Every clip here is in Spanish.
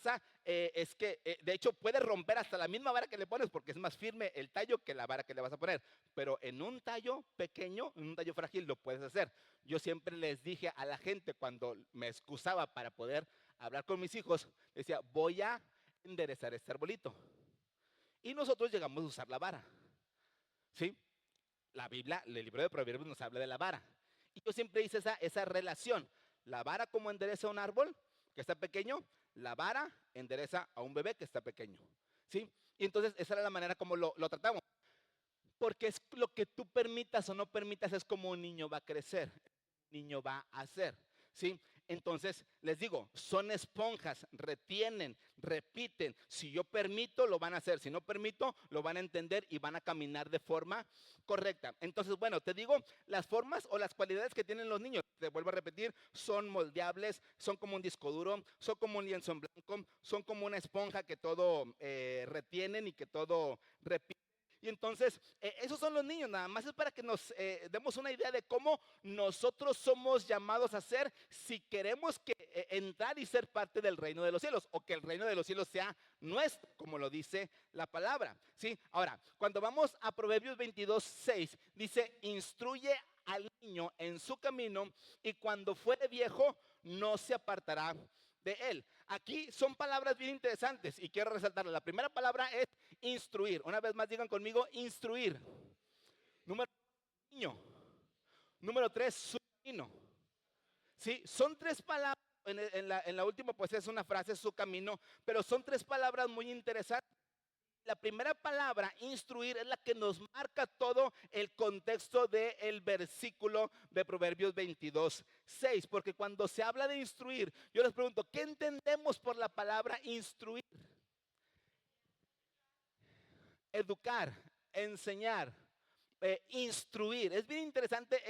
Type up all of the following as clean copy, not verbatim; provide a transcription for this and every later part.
pasa es que, de hecho, puede romper hasta la misma vara que le pones porque es más firme el tallo que la vara que le vas a poner. Pero en un tallo pequeño, en un tallo frágil, lo puedes hacer. Yo siempre les dije a la gente cuando me excusaba para poder hablar con mis hijos, decía, voy a enderezar este arbolito. Y nosotros llegamos a usar la vara. ¿Sí? La Biblia, el libro de Proverbios nos habla de la vara. Y yo siempre hice esa relación. La vara como endereza un árbol que está pequeño, la vara endereza a un bebé que está pequeño. ¿Sí? Y entonces esa era la manera como lo tratamos. Porque es lo que tú permitas o no permitas, es como un niño va a crecer, un niño va a hacer. ¿Sí? Entonces, les digo, son esponjas, retienen, repiten. Si yo permito, lo van a hacer. Si no permito, lo van a entender y van a caminar de forma correcta. Entonces, bueno, te digo, las formas o las cualidades que tienen los niños, te vuelvo a repetir, son moldeables, son como un disco duro, son como un lienzo en blanco, son como una esponja que todo retienen y que todo repiten. Y entonces, esos son los niños, nada más es para que nos demos una idea de cómo nosotros somos llamados a ser si queremos entrar y ser parte del reino de los cielos, o que el reino de los cielos sea nuestro, como lo dice la palabra. ¿Sí? Ahora, cuando vamos a Proverbios 22:6, dice, instruye al niño en su camino y cuando fuere viejo no se apartará de él. Aquí son palabras bien interesantes y quiero resaltarlo. La primera palabra es instruir. Una vez más digan conmigo, instruir. Número 2, niño. Número 3, su camino. Sí, son tres palabras. En la última pues es una frase, su camino, pero son tres palabras muy interesantes. La primera palabra, instruir, es la que nos marca todo el contexto del versículo de Proverbios 22:6. Porque cuando se habla de instruir, yo les pregunto, ¿qué entendemos por la palabra instruir? Educar, enseñar, instruir. Es bien interesante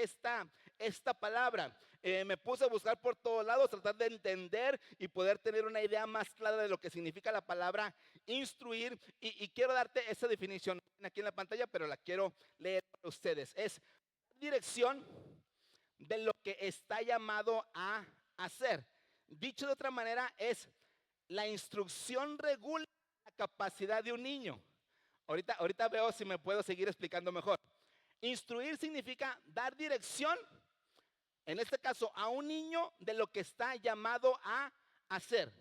esta palabra. Me puse a buscar por todos lados, tratar de entender y poder tener una idea más clara de lo que significa la palabra instruir. Y quiero darte esa definición aquí en la pantalla, pero la quiero leer para ustedes. Es dirección de lo que está llamado a hacer. Dicho de otra manera, es la instrucción regula la capacidad de un niño. Ahorita veo si me puedo seguir explicando mejor. Instruir significa dar dirección, en este caso, a un niño de lo que está llamado a hacer.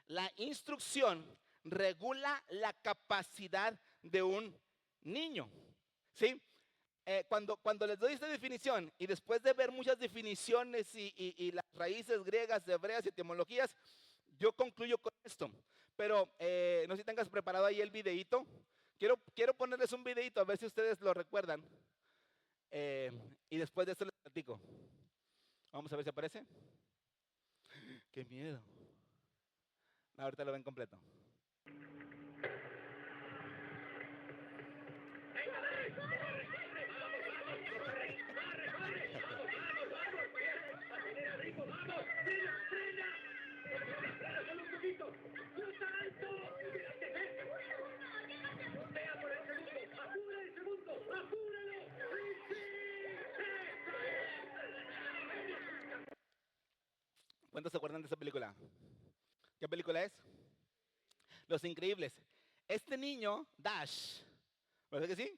La instrucción regula la capacidad de un niño. ¿Sí? Cuando les doy esta definición y después de ver muchas definiciones y las raíces griegas, hebreas y etimologías, yo concluyo con esto. Pero no sé si tengas preparado ahí el videíto. Quiero ponerles un videíto a ver si ustedes lo recuerdan. Y después de esto les platico. Vamos a ver si aparece. ¡Qué miedo! Ahorita lo ven completo. ¿Cuántos se acuerdan de esa película? ¿Qué película es? Los Increíbles. Este niño, Dash, ¿verdad que sí?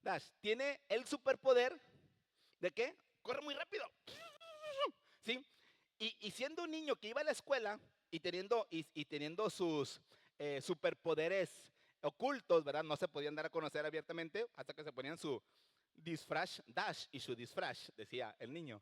Dash, tiene el superpoder de que corre muy rápido. ¿Sí? Y siendo un niño que iba a la escuela y teniendo sus superpoderes ocultos, ¿verdad? No se podían dar a conocer abiertamente hasta que se ponían su disfraz Dash y su disfraz, decía el niño.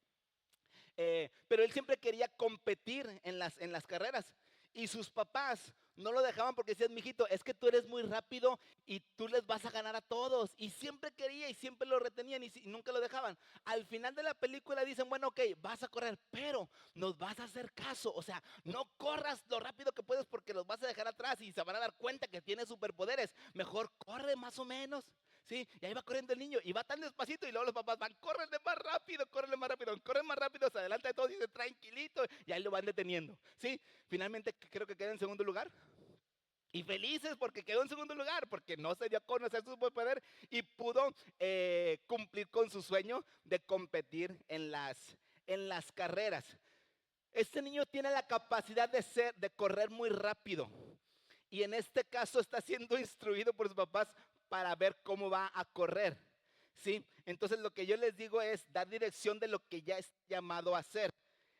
Pero él siempre quería competir en las carreras. Y sus papás no lo dejaban porque decían, mijito, es que tú eres muy rápido y tú les vas a ganar a todos. Y siempre quería y siempre lo retenían y nunca lo dejaban. Al final de la película dicen, bueno, ok, vas a correr, pero nos vas a hacer caso. O sea, no corras lo rápido que puedes porque los vas a dejar atrás y se van a dar cuenta que tienes superpoderes. Mejor corre más o menos. ¿Sí? Y ahí va corriendo el niño y va tan despacito y luego los papás van, córrele más rápido, corren más rápido, se adelanta de todos y dice, tranquilito, y ahí lo van deteniendo. ¿Sí? Finalmente creo que queda en segundo lugar. Y felices porque quedó en segundo lugar, porque no se dio a conocer su superpoder y pudo cumplir con su sueño de competir en las carreras. Este niño tiene la capacidad de correr muy rápido. Y en este caso está siendo instruido por sus papás para ver cómo va a correr. ¿Sí? Entonces lo que yo les digo es dar dirección de lo que ya es llamado a hacer.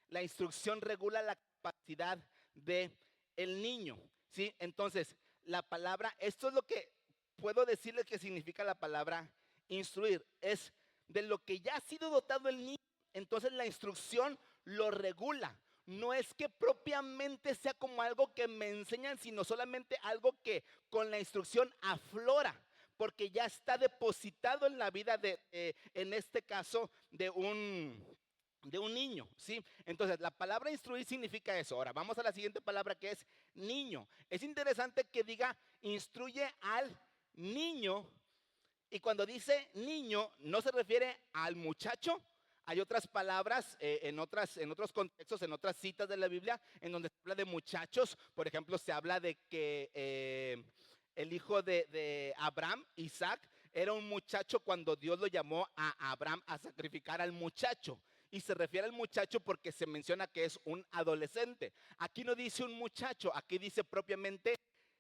La instrucción regula la capacidad de el niño. ¿Sí? Entonces, la palabra, esto es lo que puedo decirles que significa la palabra instruir. Es de lo que ya ha sido dotado el niño. Entonces la instrucción lo regula. No es que propiamente sea como algo que me enseñan, sino solamente algo que con la instrucción aflora, porque ya está depositado en la vida en este caso, de un niño, ¿sí? Entonces, la palabra instruir significa eso. Ahora, vamos a la siguiente palabra que es niño. Es interesante que diga instruye al niño, y cuando dice niño no se refiere al muchacho. Hay otras palabras en otros contextos, en otras citas de la Biblia, en donde se habla de muchachos. Por ejemplo, se habla de que el hijo de Abraham, Isaac, era un muchacho cuando Dios lo llamó a Abraham a sacrificar al muchacho. Y se refiere al muchacho porque se menciona que es un adolescente. Aquí no dice un muchacho, aquí dice propiamente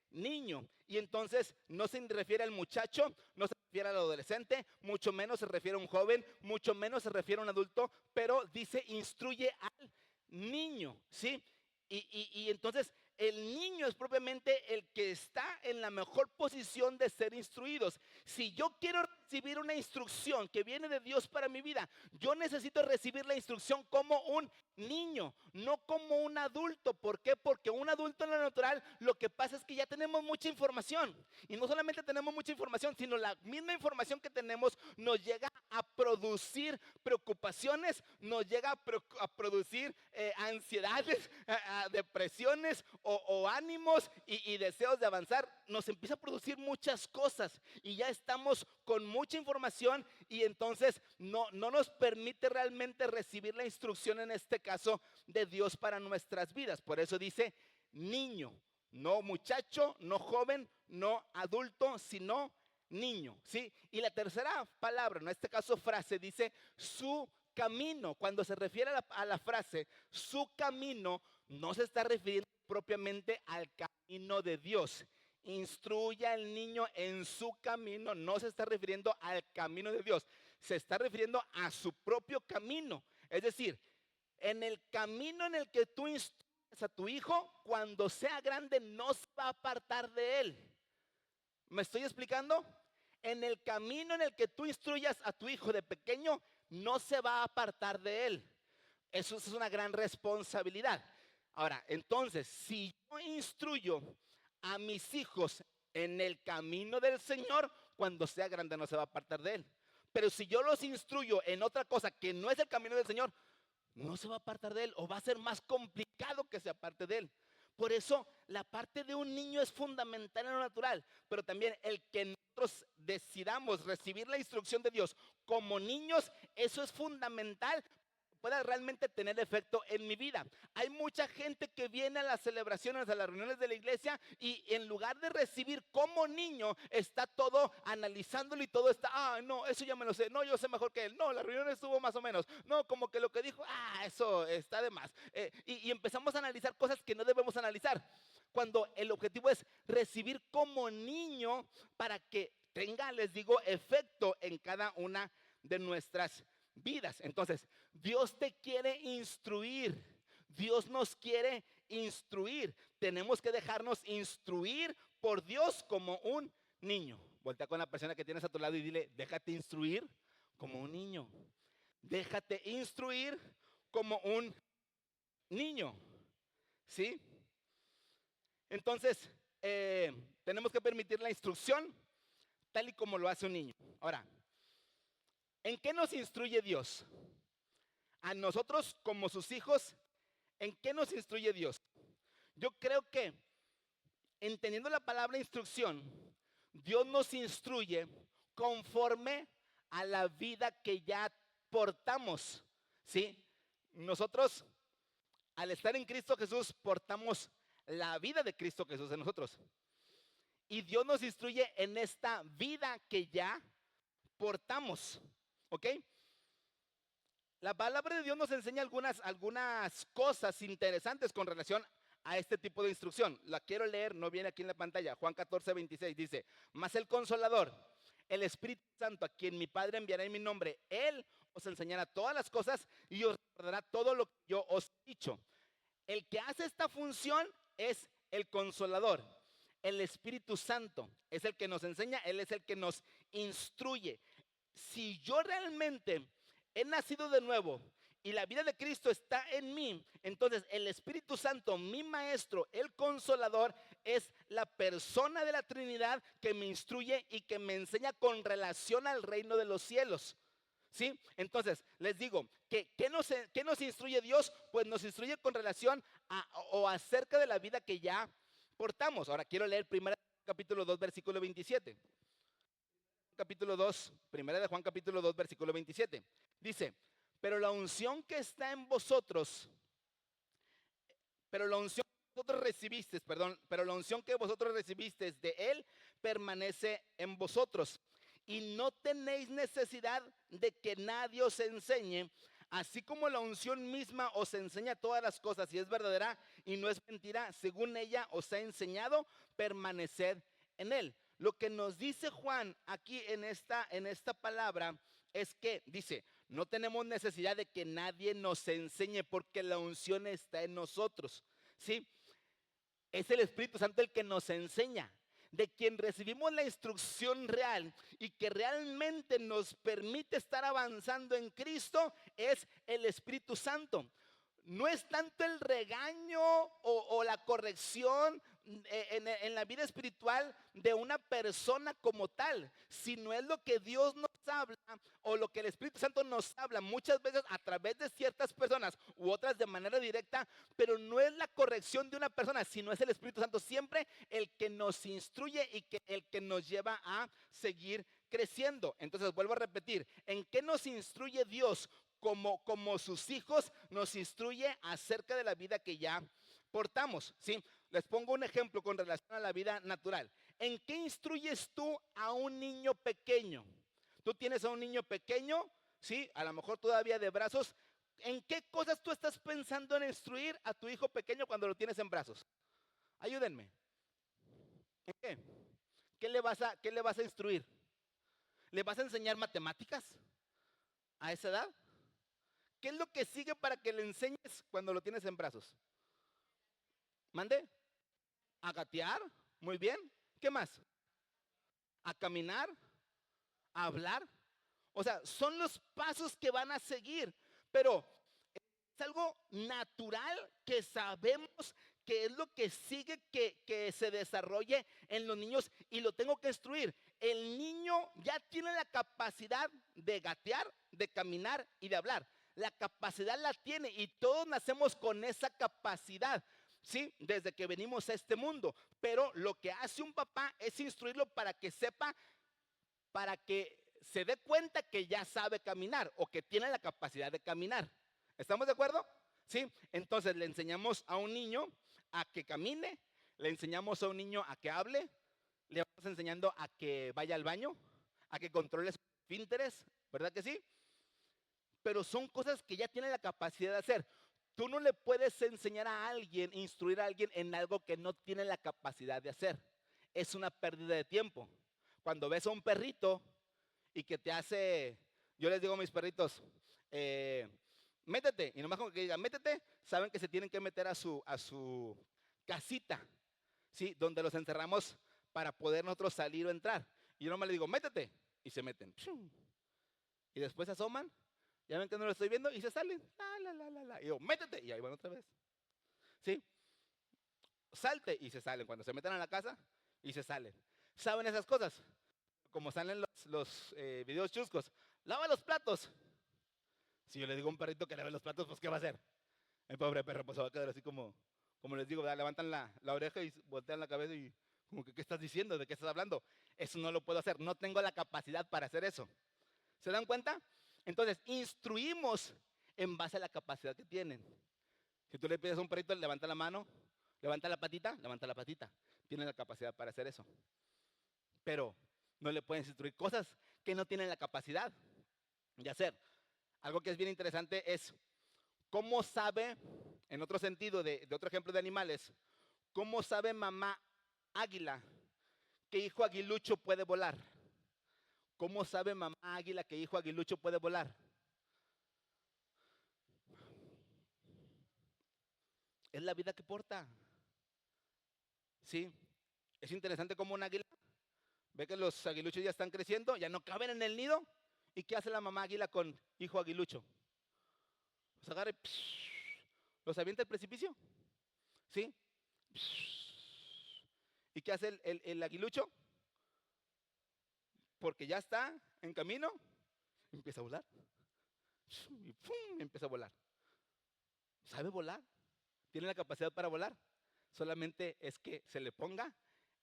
niño. Y entonces no se refiere al muchacho, no se refiere al adolescente, mucho menos se refiere a un joven, mucho menos se refiere a un adulto, pero dice instruye al niño, ¿sí? Y entonces el niño es propiamente el que está en la mejor posición de ser instruidos. Si yo quiero recibir una instrucción que viene de Dios para mi vida, yo necesito recibir la instrucción como un niño, no como un adulto. ¿Por qué? Porque un adulto en lo natural, lo que pasa es que ya tenemos mucha información. Y no solamente tenemos mucha información, sino la misma información que tenemos nos llega a producir preocupaciones, nos llega a producir ansiedades, depresiones o ánimos y deseos de avanzar. Nos empieza a producir muchas cosas y ya estamos con mucha información, y entonces no nos permite realmente recibir la instrucción, en este caso de Dios para nuestras vidas. Por eso dice niño, no muchacho, no joven, no adulto, sino niño, ¿sí? Y la tercera palabra, en este caso frase, dice su camino. Cuando se refiere a la frase su camino, no se está refiriendo propiamente al camino de Dios. Instruye al niño en su camino, no se está refiriendo al camino de Dios, se está refiriendo a su propio camino. Es decir, en el camino en el que tú instruyes a tu hijo, cuando sea grande no se va a apartar de él. ¿Me estoy explicando? En el camino en el que tú instruyas a tu hijo de pequeño, no se va a apartar de él. Eso es una gran responsabilidad. Ahora, entonces, si yo instruyo a mis hijos en el camino del Señor, cuando sea grande no se va a apartar de él. Pero si yo los instruyo en otra cosa que no es el camino del Señor, no se va a apartar de él, o va a ser más complicado que se aparte de él. Por eso la parte de un niño es fundamental en lo natural, pero también el que nosotros decidamos recibir la instrucción de Dios como niños, eso es fundamental, pueda realmente tener efecto en mi vida. Hay mucha gente que viene a las celebraciones, a las reuniones de la iglesia, y en lugar de recibir como niño, está todo analizándolo y todo está, no, eso ya me lo sé, no, yo sé mejor que él, no, la reunión estuvo más o menos, no, como que lo que dijo, eso está de más. Y empezamos a analizar cosas que no debemos analizar, cuando el objetivo es recibir como niño para que tenga, les digo, efecto en cada una de nuestras vidas. Entonces, Dios te quiere instruir. Dios nos quiere instruir. Tenemos que dejarnos instruir por Dios como un niño. Voltea con la persona que tienes a tu lado y dile, déjate instruir como un niño. Déjate instruir como un niño. ¿Sí? Entonces, tenemos que permitir la instrucción tal y como lo hace un niño. Ahora, ¿en qué nos instruye Dios? A nosotros como sus hijos, ¿en qué nos instruye Dios? Yo creo que entendiendo la palabra instrucción, Dios nos instruye conforme a la vida que ya portamos, ¿sí? Nosotros, al estar en Cristo Jesús, portamos la vida de Cristo Jesús en nosotros. Y Dios nos instruye en esta vida que ya portamos, ¿ok? La palabra de Dios nos enseña algunas cosas interesantes con relación a este tipo de instrucción. La quiero leer, no viene aquí en la pantalla. Juan 14:26 dice, mas el Consolador, el Espíritu Santo, a quien mi Padre enviará en mi nombre, Él os enseñará todas las cosas y os recordará todo lo que yo os he dicho. El que hace esta función es el Consolador. El Espíritu Santo es el que nos enseña, Él es el que nos instruye. Si yo realmente he nacido de nuevo y la vida de Cristo está en mí, entonces el Espíritu Santo, mi maestro, el Consolador, es la persona de la Trinidad que me instruye y que me enseña con relación al reino de los cielos. ¿Sí? Entonces, les digo, ¿qué nos instruye Dios? Pues nos instruye con relación o acerca de la vida que ya portamos. Ahora quiero leer 1 capítulo 2, versículo 27. Capítulo 2, 1 de Juan capítulo 2, versículo 27. Dice, pero la unción que está en vosotros, pero la unción que vosotros recibisteis, perdón, pero la unción que vosotros recibisteis de Él permanece en vosotros. Y no tenéis necesidad de que nadie os enseñe, así como la unción misma os enseña todas las cosas y es verdadera y no es mentira, según ella os ha enseñado, permaneced en Él. Lo que nos dice Juan aquí en esta palabra es que dice, no tenemos necesidad de que nadie nos enseñe porque la unción está en nosotros, ¿sí? Es el Espíritu Santo el que nos enseña, de quien recibimos la instrucción real y que realmente nos permite estar avanzando en Cristo, es el Espíritu Santo. No es tanto el regaño o la corrección en la vida espiritual de una persona como tal, sino es lo que Dios nos habla o lo que el Espíritu Santo nos habla muchas veces a través de ciertas personas u otras de manera directa, pero no es la corrección de una persona, sino es el Espíritu Santo siempre el que nos instruye y el que nos lleva a seguir creciendo. Entonces vuelvo a repetir, ¿en qué nos instruye Dios? Como sus hijos, nos instruye acerca de la vida que ya portamos, ¿sí? Les pongo un ejemplo con relación a la vida natural. ¿En qué instruyes tú a un niño pequeño? Tú tienes a un niño pequeño, ¿sí? A lo mejor todavía de brazos. ¿En qué cosas tú estás pensando en instruir a tu hijo pequeño cuando lo tienes en brazos? Ayúdenme. ¿En qué? ¿Qué le vas a instruir? ¿Le vas a enseñar matemáticas a esa edad? ¿Qué es lo que sigue para que le enseñes cuando lo tienes en brazos? ¿Mande? ¿A gatear? Muy bien. ¿Qué más? ¿A caminar? ¿A hablar? O sea, son los pasos que van a seguir, pero es algo natural que sabemos que es lo que sigue que se desarrolle en los niños y lo tengo que instruir. El niño ya tiene la capacidad de gatear, de caminar y de hablar. La capacidad la tiene y todos nacemos con esa capacidad, ¿sí? Desde que venimos a este mundo. Pero lo que hace un papá es instruirlo para que sepa, para que se dé cuenta que ya sabe caminar o que tiene la capacidad de caminar. ¿Estamos de acuerdo? ¿Sí? Entonces le enseñamos a un niño a que camine, le enseñamos a un niño a que hable, le vamos enseñando a que vaya al baño, a que controle sus esfínteres, ¿verdad que sí? Pero son cosas que ya tiene la capacidad de hacer. Tú no le puedes enseñar a alguien, instruir a alguien en algo que no tiene la capacidad de hacer. Es una pérdida de tiempo. Cuando ves a un perrito y que te hace, yo les digo a mis perritos, métete, y nomás con que digan métete, saben que se tienen que meter a su casita, ¿sí? Donde los encerramos para poder nosotros salir o entrar. Y yo nomás le digo, métete, y se meten. Y después se asoman, ya ven que no lo estoy viendo, y se salen. Y yo, métete, y ahí van otra vez. ¿Sí? Salte, y se salen. Cuando se meten a la casa, y se salen. ¿Saben esas cosas? Como salen los videos chuscos. Lava los platos. Si yo le digo a un perrito que lave los platos, pues ¿qué va a hacer? El pobre perro pues se va a quedar así como les digo, ¿verdad? Levantan la oreja y voltean la cabeza y como que ¿qué estás diciendo? ¿De qué estás hablando? Eso no lo puedo hacer, no tengo la capacidad para hacer eso. ¿Se dan cuenta? Entonces, instruimos en base a la capacidad que tienen. Si tú le pides a un perrito, levanta la mano, levanta la patita, tiene la capacidad para hacer eso. Pero no le puedes instruir cosas que no tienen la capacidad de hacer. Algo que es bien interesante es cómo sabe, en otro sentido, de otro ejemplo de animales, cómo sabe mamá águila que hijo aguilucho puede volar. ¿Cómo sabe mamá águila que hijo aguilucho puede volar? Es la vida que porta. Sí, es interesante cómo un águila ve que los aguiluchos ya están creciendo, ya no caben en el nido. ¿Y qué hace la mamá águila con hijo aguilucho? Los agarra y los avienta al precipicio. ¿Sí? ¿Y qué hace el aguilucho? Porque ya está en camino, empieza a volar. Y ¡pum! Empieza a volar. ¿Sabe volar? ¿Tiene la capacidad para volar? Solamente es que se le ponga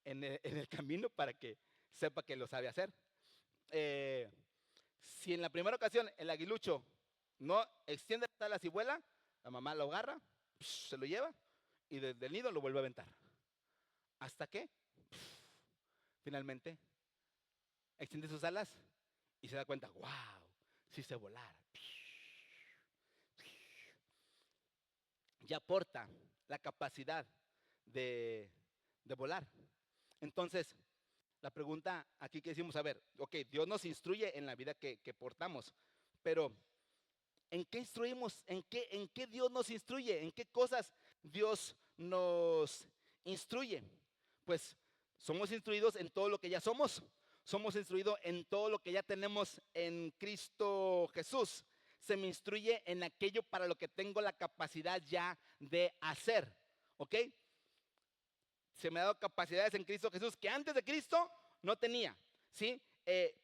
en el camino para que sepa que lo sabe hacer. Eh, si en la primera ocasión el aguilucho no extiende las alas y vuela, la mamá lo agarra, se lo lleva y desde el nido lo vuelve a aventar. Hasta que finalmente extiende sus alas y se da cuenta, wow, sí sé volar. Ya aporta la capacidad de, de volar. Entonces, la pregunta aquí que decimos, a ver, ok, Dios nos instruye en la vida que portamos, pero ¿en qué instruimos? ¿En qué Dios nos instruye? ¿En qué cosas Dios nos instruye? Pues somos instruidos en todo lo que ya somos. Somos instruidos en todo lo que ya tenemos en Cristo Jesús. Se me instruye en aquello para lo que tengo la capacidad ya de hacer. ¿Ok? Se me ha dado capacidades en Cristo Jesús que antes de Cristo no tenía. ¿Sí?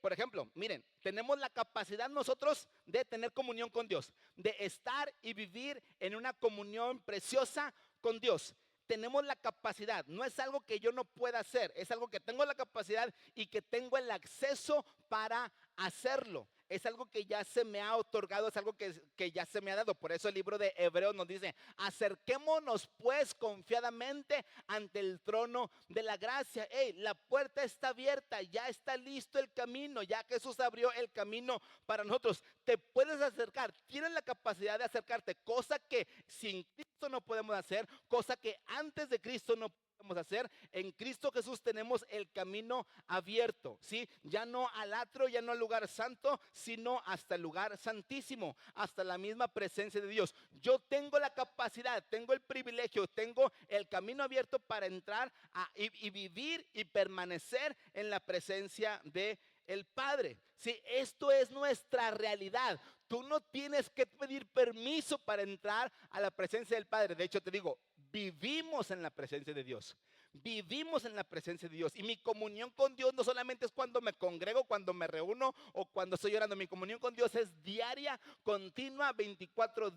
Por ejemplo, miren, tenemos la capacidad nosotros de tener comunión con Dios, de estar y vivir en una comunión preciosa con Dios. Tenemos la capacidad, no es algo que yo no pueda hacer, es algo que tengo la capacidad y que tengo el acceso para hacerlo. Es algo que ya se me ha otorgado, es algo que ya se me ha dado. Por eso el libro de Hebreos nos dice, acerquémonos pues confiadamente ante el trono de la gracia. Hey, la puerta está abierta, ya está listo el camino, ya Jesús abrió el camino para nosotros. Te puedes acercar, tienes la capacidad de acercarte, cosa que sin Cristo no podemos hacer, cosa que antes de Cristo no podemos hacer. En Cristo Jesús tenemos el camino abierto, ¿sí? Ya no al atrio, ya no al lugar santo, sino hasta el lugar santísimo, hasta la misma presencia de Dios. Yo tengo la capacidad, tengo el privilegio, tengo el camino abierto para entrar y vivir y permanecer en la presencia de el Padre. Sí, esto es nuestra realidad. Tú no tienes que pedir permiso para entrar a la presencia del Padre. De hecho, te digo, vivimos en la presencia de Dios. Vivimos en la presencia de Dios. Y mi comunión con Dios no solamente es cuando me congrego, cuando me reúno o cuando estoy orando. Mi comunión con Dios es diaria, continua, 24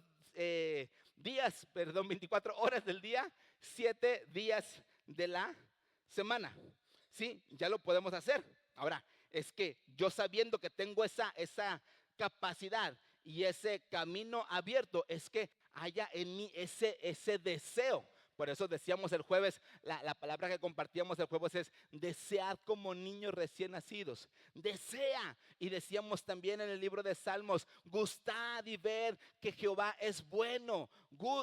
24 horas del día, 7 días de la semana. Sí, ya lo podemos hacer. Ahora, es que yo sabiendo que tengo esa capacidad y ese camino abierto, es que haya en mí ese deseo. Por eso decíamos el jueves, la palabra que compartíamos el jueves es desead como niños recién nacidos. Desea. Y decíamos también en el libro de Salmos, gustad y ver que Jehová es bueno.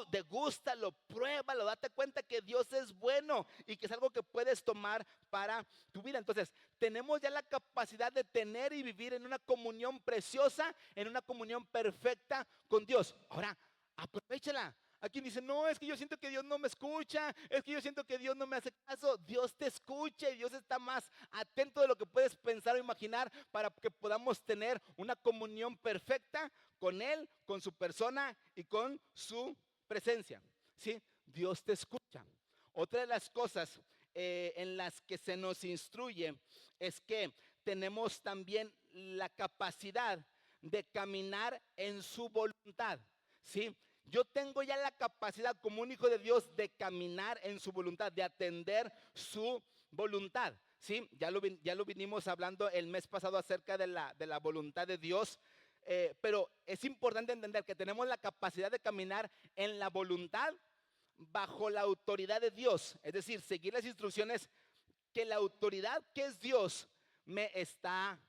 Degústalo, pruébalo, date cuenta que Dios es bueno y que es algo que puedes tomar para tu vida. Entonces, tenemos ya la capacidad de tener y vivir en una comunión preciosa, en una comunión perfecta con Dios. Ahora, aprovéchala. A quien dice, no, es que yo siento que Dios no me escucha, es que yo siento que Dios no me hace caso. Dios te escucha y Dios está más atento de lo que puedes pensar o imaginar para que podamos tener una comunión perfecta con Él, con su persona y con su presencia. ¿Sí? Dios te escucha. Otra de las cosas en las que se nos instruye es que tenemos también la capacidad de caminar en su voluntad. ¿Sí? Yo tengo ya la capacidad como un hijo de Dios de caminar en su voluntad, de atender su voluntad. ¿Sí? Ya lo vinimos hablando el mes pasado acerca de la voluntad de Dios. Pero es importante entender que tenemos la capacidad de caminar en la voluntad bajo la autoridad de Dios. Es decir, seguir las instrucciones que la autoridad que es Dios me está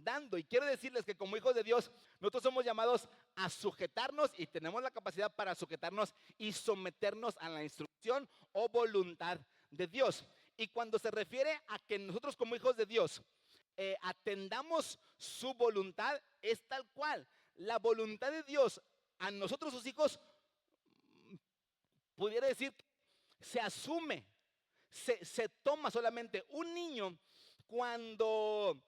dando. Y quiero decirles que como hijos de Dios, nosotros somos llamados a sujetarnos y tenemos la capacidad para sujetarnos y someternos a la instrucción o voluntad de Dios. Y cuando se refiere a que nosotros como hijos de Dios atendamos su voluntad, es tal cual. La voluntad de Dios a nosotros sus hijos, pudiera decir, se asume, se toma solamente. Un niño cuando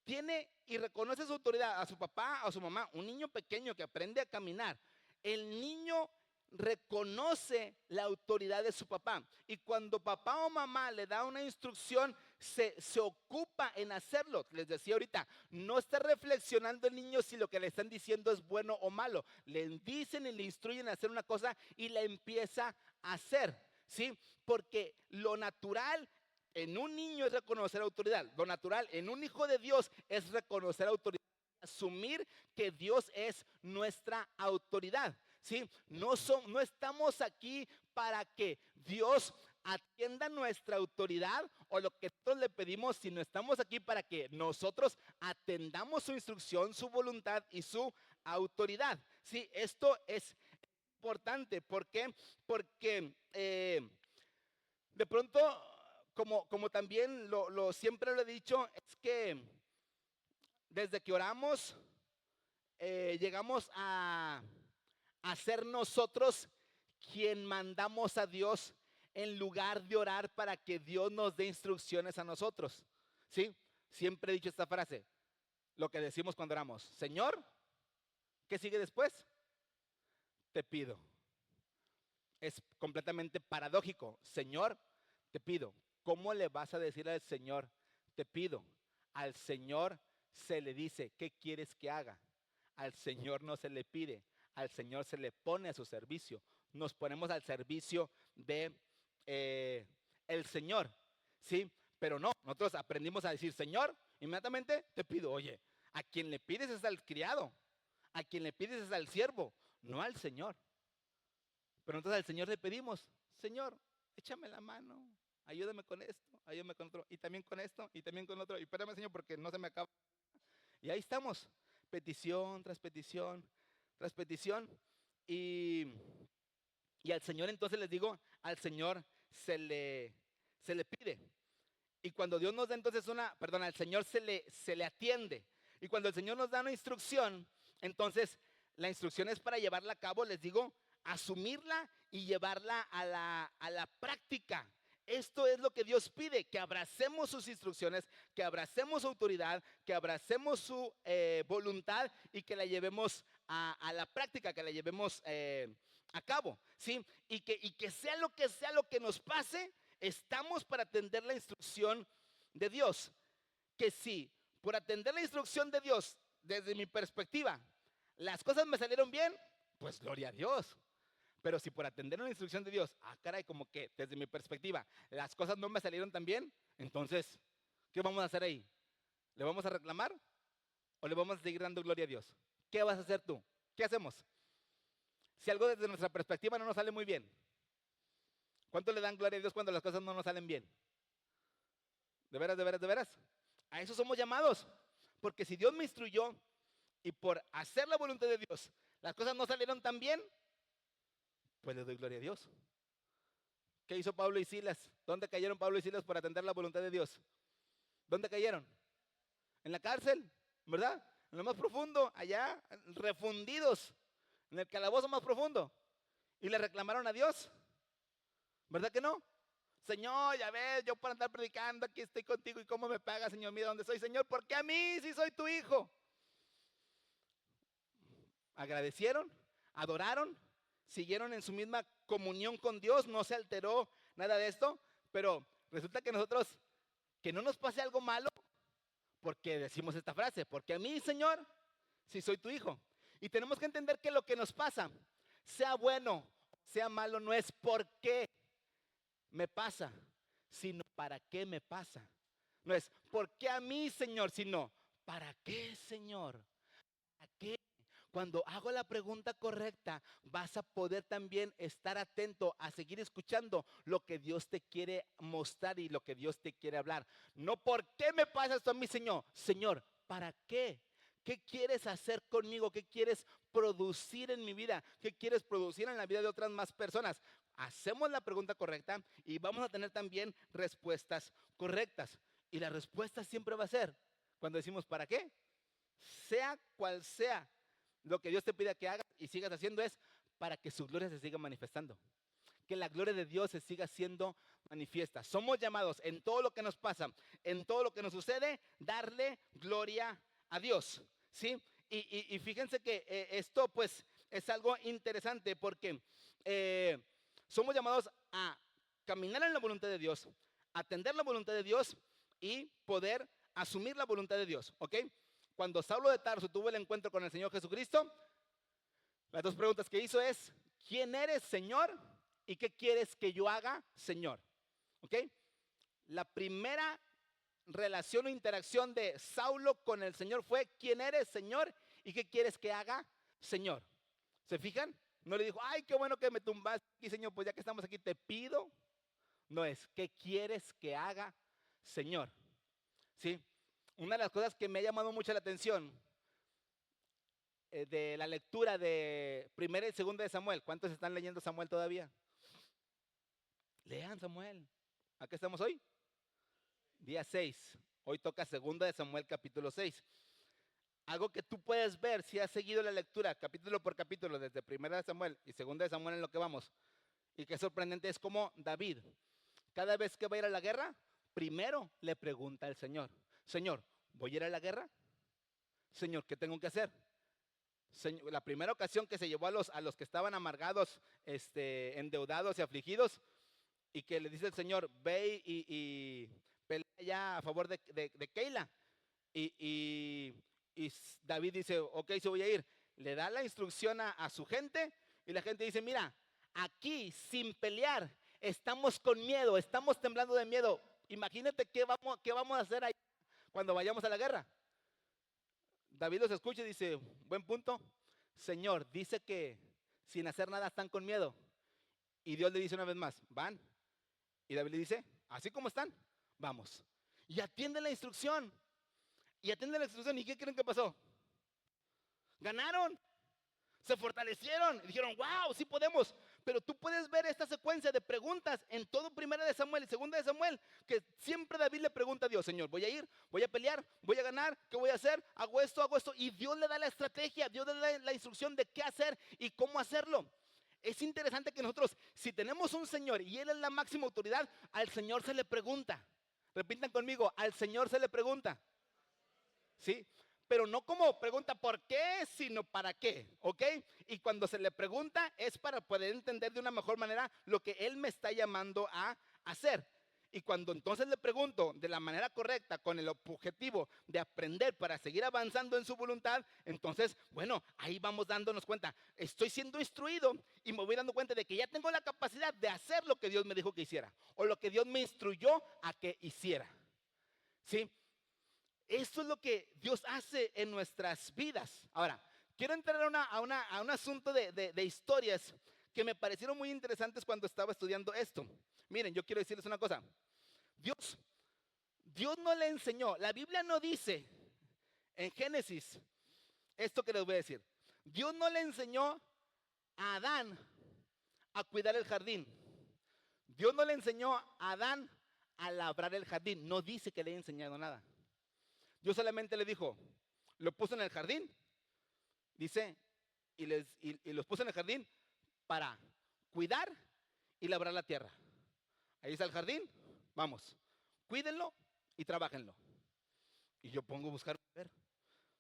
tiene y reconoce su autoridad a su papá o a su mamá, un niño pequeño que aprende a caminar, el niño reconoce la autoridad de su papá. Y cuando papá o mamá le da una instrucción, se ocupa en hacerlo. Les decía ahorita, no está reflexionando el niño si lo que le están diciendo es bueno o malo. Le dicen y le instruyen a hacer una cosa y la empieza a hacer, ¿sí? Porque lo natural en un niño es reconocer autoridad. Lo natural en un hijo de Dios es reconocer autoridad. Asumir que Dios es nuestra autoridad. ¿Sí? No estamos aquí para que Dios atienda nuestra autoridad o lo que nosotros le pedimos, sino estamos aquí para que nosotros atendamos su instrucción, su voluntad y su autoridad. ¿Sí? Esto es importante. ¿Por qué? Porque de pronto, como también siempre lo he dicho, es que desde que oramos, llegamos a ser nosotros quien mandamos a Dios en lugar de orar para que Dios nos dé instrucciones a nosotros. ¿Sí? Siempre he dicho esta frase, lo que decimos cuando oramos. Señor, ¿qué sigue después? Te pido. Es completamente paradójico. Señor, te pido. ¿Cómo le vas a decir al Señor, te pido? Al Señor se le dice, ¿qué quieres que haga? Al Señor no se le pide. Al Señor se le pone a su servicio. Nos ponemos al servicio de el Señor, ¿sí? Pero no, nosotros aprendimos a decir, Señor, inmediatamente te pido. Oye, a quien le pides es al criado, a quien le pides es al siervo, no al Señor. Pero entonces al Señor le pedimos, Señor, échame la mano, ayúdame con esto, ayúdame con otro, y también con esto, y también con otro, y espérame, Señor, porque no se me acaba. Y ahí estamos, petición tras petición, tras petición, y al Señor entonces les digo, al Señor se le pide. Y cuando Dios nos da entonces al Señor se le atiende. Y cuando el Señor nos da una instrucción, entonces la instrucción es para llevarla a cabo, les digo, asumirla y llevarla a la práctica. Esto es lo que Dios pide, que abracemos sus instrucciones, que abracemos su autoridad, que abracemos su voluntad y que la llevemos a la práctica, que la llevemos a cabo, ¿sí? Y que sea lo que nos pase, estamos para atender la instrucción de Dios. Que si por atender la instrucción de Dios, desde mi perspectiva, las cosas me salieron bien, pues gloria a Dios. Pero si por atender una instrucción de Dios, caray, como que desde mi perspectiva, las cosas no me salieron tan bien, entonces, ¿qué vamos a hacer ahí? ¿Le vamos a reclamar o le vamos a seguir dando gloria a Dios? ¿Qué vas a hacer tú? ¿Qué hacemos? Si algo desde nuestra perspectiva no nos sale muy bien, ¿cuánto le dan gloria a Dios cuando las cosas no nos salen bien? ¿De veras, de veras, de veras? A eso somos llamados. Porque si Dios me instruyó y por hacer la voluntad de Dios, las cosas no salieron tan bien, pues le doy gloria a Dios. ¿Qué hizo Pablo y Silas? ¿Dónde cayeron Pablo y Silas por atender la voluntad de Dios? ¿Dónde cayeron? En la cárcel, ¿verdad? En lo más profundo, allá, refundidos, en el calabozo más profundo. Y le reclamaron a Dios. ¿Verdad que no? Señor, ya ves, yo para andar predicando aquí estoy contigo y cómo me pagas, Señor, mira dónde soy, Señor, ¿por qué a mí si soy tu hijo? Agradecieron, adoraron, siguieron en su misma comunión con Dios, no se alteró nada de esto, pero resulta que nosotros, que no nos pase algo malo, porque decimos esta frase, porque a mí, Señor, si soy tu hijo. Y tenemos que entender que lo que nos pasa, sea bueno, sea malo, no es por qué me pasa, sino para qué me pasa. No es por qué a mí, Señor, sino para qué, Señor. ¿Para qué? Cuando hago la pregunta correcta, vas a poder también estar atento a seguir escuchando lo que Dios te quiere mostrar y lo que Dios te quiere hablar. No, ¿por qué me pasa esto a mí, Señor? Señor, ¿para qué? ¿Qué quieres hacer conmigo? ¿Qué quieres producir en mi vida? ¿Qué quieres producir en la vida de otras más personas? Hacemos la pregunta correcta y vamos a tener también respuestas correctas. Y la respuesta siempre va a ser, cuando decimos ¿para qué? Sea cual sea lo que Dios te pida que hagas y sigas haciendo, es para que su gloria se siga manifestando. Que la gloria de Dios se siga siendo manifiesta. Somos llamados en todo lo que nos pasa, en todo lo que nos sucede, darle gloria a Dios. ¿Sí? Y fíjense que esto pues es algo interesante porque somos llamados a caminar en la voluntad de Dios, atender la voluntad de Dios y poder asumir la voluntad de Dios. ¿Ok? Cuando Saulo de Tarso tuvo el encuentro con el Señor Jesucristo, las dos preguntas que hizo es: ¿quién eres, Señor? ¿Y qué quieres que yo haga, Señor? ¿Ok? La primera relación o interacción de Saulo con el Señor fue: ¿quién eres, Señor? ¿Y qué quieres que haga, Señor? ¿Se fijan? No le dijo: ay, qué bueno que me tumbaste aquí, Señor, pues ya que estamos aquí te pido. No es: ¿qué quieres que haga, Señor? ¿Sí? Una de las cosas que me ha llamado mucho la atención de la lectura de primera y segunda de Samuel. ¿Cuántos están leyendo Samuel todavía? Lean Samuel. ¿A qué estamos hoy? Día 6. Hoy toca segunda de Samuel capítulo 6. Algo que tú puedes ver si has seguido la lectura capítulo por capítulo desde primera de Samuel y segunda de Samuel en lo que vamos. Y que es sorprendente es como David, cada vez que va a ir a la guerra, primero le pregunta al Señor: Señor, ¿voy a ir a la guerra? Señor, ¿qué tengo que hacer? Señor, la primera ocasión que se llevó a los que estaban amargados, endeudados y afligidos, y que le dice el Señor: ve y pelea ya a favor de Keila. Y David dice: ok, sí voy a ir. Le da la instrucción a su gente y la gente dice: mira, aquí sin pelear, estamos con miedo, estamos temblando de miedo. Imagínate qué vamos a hacer ahí cuando vayamos a la guerra. David los escucha y dice: buen punto, Señor, dice que sin hacer nada están con miedo. Y Dios le dice una vez más: van. Y David le dice: así como están, vamos. Y atiende la instrucción. Y atiende la instrucción. ¿Y qué creen que pasó? Ganaron. Se fortalecieron. Y dijeron: wow, sí podemos. Pero tú puedes ver esta secuencia de preguntas en todo primera de Samuel y segunda de Samuel, que siempre David le pregunta a Dios: Señor, voy a ir, voy a pelear, voy a ganar, ¿qué voy a hacer? Hago esto, hago esto. Y Dios le da la estrategia, Dios le da la instrucción de qué hacer y cómo hacerlo. Es interesante que nosotros, si tenemos un Señor y Él es la máxima autoridad, al Señor se le pregunta. Repitan conmigo: al Señor se le pregunta. ¿Sí? Pero no como pregunta por qué, sino para qué, ¿ok? Y cuando se le pregunta es para poder entender de una mejor manera lo que Él me está llamando a hacer. Y cuando entonces le pregunto de la manera correcta, con el objetivo de aprender para seguir avanzando en su voluntad, entonces, bueno, ahí vamos dándonos cuenta. Estoy siendo instruido y me voy dando cuenta de que ya tengo la capacidad de hacer lo que Dios me dijo que hiciera, o lo que Dios me instruyó a que hiciera. ¿Sí? Esto es lo que Dios hace en nuestras vidas. Ahora, quiero entrar a un asunto de historias que me parecieron muy interesantes cuando estaba estudiando esto. Miren, yo quiero decirles una cosa. Dios no le enseñó, la Biblia no dice en Génesis esto que les voy a decir. Dios no le enseñó a Adán a cuidar el jardín. Dios no le enseñó a Adán a labrar el jardín. No dice que le haya enseñado nada. Dios solamente le dijo, lo puso en el jardín, dice, y los puso en el jardín para cuidar y labrar la tierra. Ahí está el jardín, vamos, cuídenlo y trabajenlo. Y yo pongo a buscar, a ver,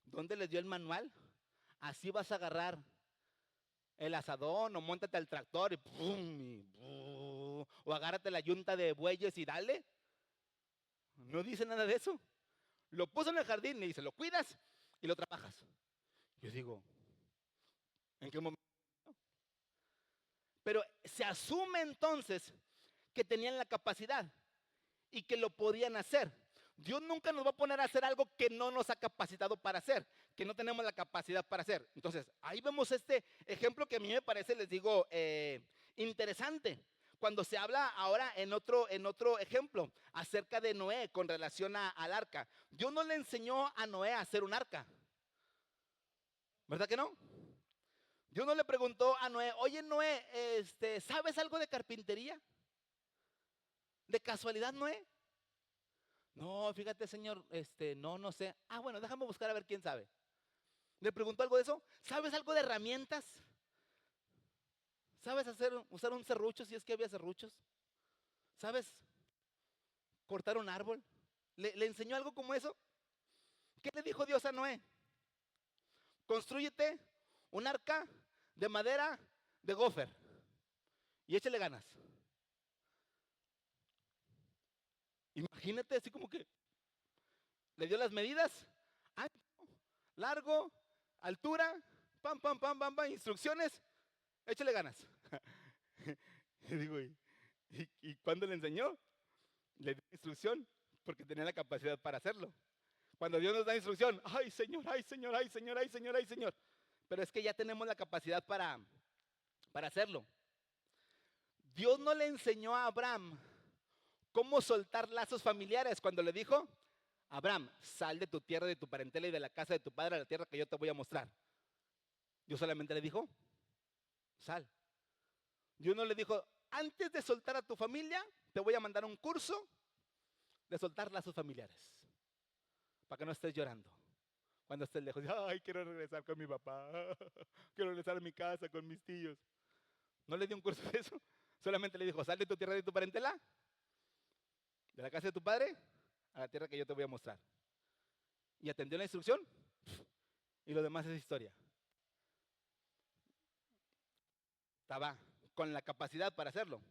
¿dónde les dio el manual? Así vas a agarrar el asadón o móntate al tractor y pum, o agárrate la yunta de bueyes y dale. No dice nada de eso. Lo puso en el jardín y dice, lo cuidas y lo trabajas. Yo digo, ¿en qué momento? Pero se asume entonces que tenían la capacidad y que lo podían hacer. Dios nunca nos va a poner a hacer algo que no nos ha capacitado para hacer, que no tenemos la capacidad para hacer. Entonces, ahí vemos este ejemplo que a mí me parece, les digo, interesante. Cuando se habla ahora en otro ejemplo acerca de Noé con relación al arca, Dios no le enseñó a Noé a hacer un arca, ¿verdad que no? Dios no le preguntó a Noé, oye Noé, ¿sabes algo de carpintería? ¿De casualidad, Noé? No, fíjate, señor, no sé. Ah, bueno, déjame buscar a ver quién sabe. ¿Le preguntó algo de eso? ¿Sabes algo de herramientas? ¿Sabes usar un serrucho si es que había serruchos? ¿Sabes cortar un árbol? ¿Le enseñó algo como eso? ¿Qué le dijo Dios a Noé? Constrúyete un arca de madera de gofer y échale ganas. Imagínate así como que le dio las medidas, ancho, largo, altura, pam, pam, pam, pam, pam, instrucciones, échale ganas. Y digo, ¿y cuándo le enseñó? Le dio instrucción porque tenía la capacidad para hacerlo. Cuando Dios nos da instrucción, ay Señor, ay Señor, ay Señor, ay Señor, ay Señor. Pero es que ya tenemos la capacidad para hacerlo. Dios no le enseñó a Abraham cómo soltar lazos familiares cuando le dijo, Abraham, sal de tu tierra, de tu parentela y de la casa de tu padre a la tierra que yo te voy a mostrar. Dios solamente le dijo, sal. Dios no le dijo, antes de soltar a tu familia, te voy a mandar un curso de soltar lazos familiares, para que no estés llorando. Cuando estés lejos, ay, quiero regresar con mi papá, quiero regresar a mi casa con mis tíos. No le dio un curso de eso, solamente le dijo, sal de tu tierra y de tu parentela, de la casa de tu padre, a la tierra que yo te voy a mostrar. Y atendió la instrucción, y lo demás es historia. Estaba con la capacidad para hacerlo.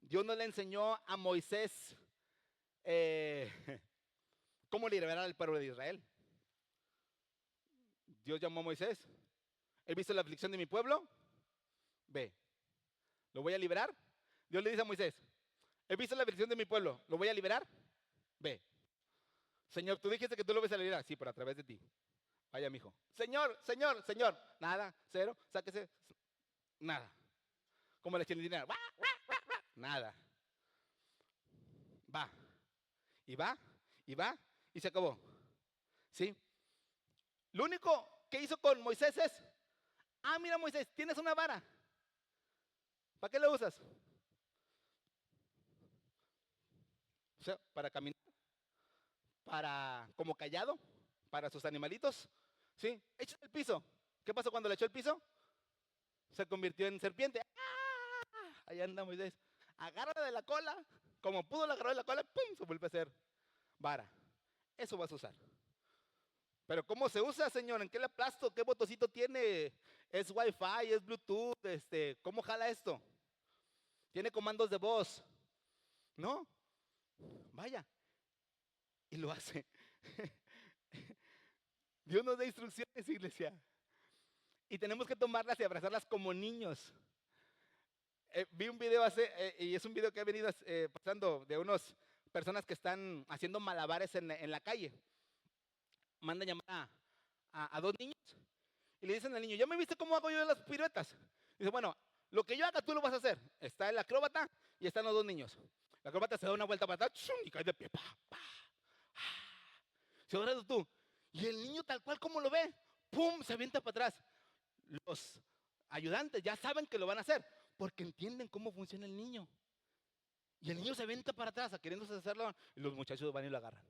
Dios no le enseñó a Moisés cómo liberar al pueblo de Israel. Dios llamó a Moisés. ¿He visto la aflicción de mi pueblo? Ve. ¿Lo voy a liberar? Dios le dice a Moisés, he visto la aflicción de mi pueblo. ¿Lo voy a liberar? Ve. Señor, tú dijiste que tú lo vas a liberar. Sí, pero a través de ti. Vaya, mijo. Señor, Señor, Señor. Nada, cero, sáquese. Nada. Como la chilindrina. Nada. Va. Y va, y va, y se acabó. ¿Sí? Lo único que hizo con Moisés es, mira Moisés, tienes una vara. ¿Para qué la usas? O sea, para caminar, como callado, para sus animalitos. ¿Sí? Echa el piso. ¿Qué pasó cuando le echó el piso? Se convirtió en serpiente. Ahí anda Moisés. Agárrala de la cola. Como pudo la agarró de la cola, ¡pum! Se vuelve a hacer vara. Eso vas a usar. Pero ¿cómo se usa, señor? ¿En qué le aplasto? ¿Qué botoncito tiene? ¿Es Wi-Fi? ¿Es Bluetooth? ¿Cómo jala esto? ¿Tiene comandos de voz? ¿No? Vaya. Y lo hace. Dios nos da instrucciones, iglesia. Y tenemos que tomarlas y abrazarlas como niños. Vi un video y es un video que ha venido pasando de unas personas que están haciendo malabares en la calle. Mandan llamar a dos niños y le dicen al niño, ¿ya me viste cómo hago yo las piruetas? Dice, bueno, lo que yo haga tú lo vas a hacer. Está el acróbata y están los dos niños. El acróbata se da una vuelta para atrás y cae de pie. Se ahora tú. Y el niño tal cual como lo ve, ¡pum! Se avienta para atrás. Los ayudantes ya saben que lo van a hacer porque entienden cómo funciona el niño. Y el niño se avienta para atrás a queriéndose hacerlo y los muchachos van y lo agarran.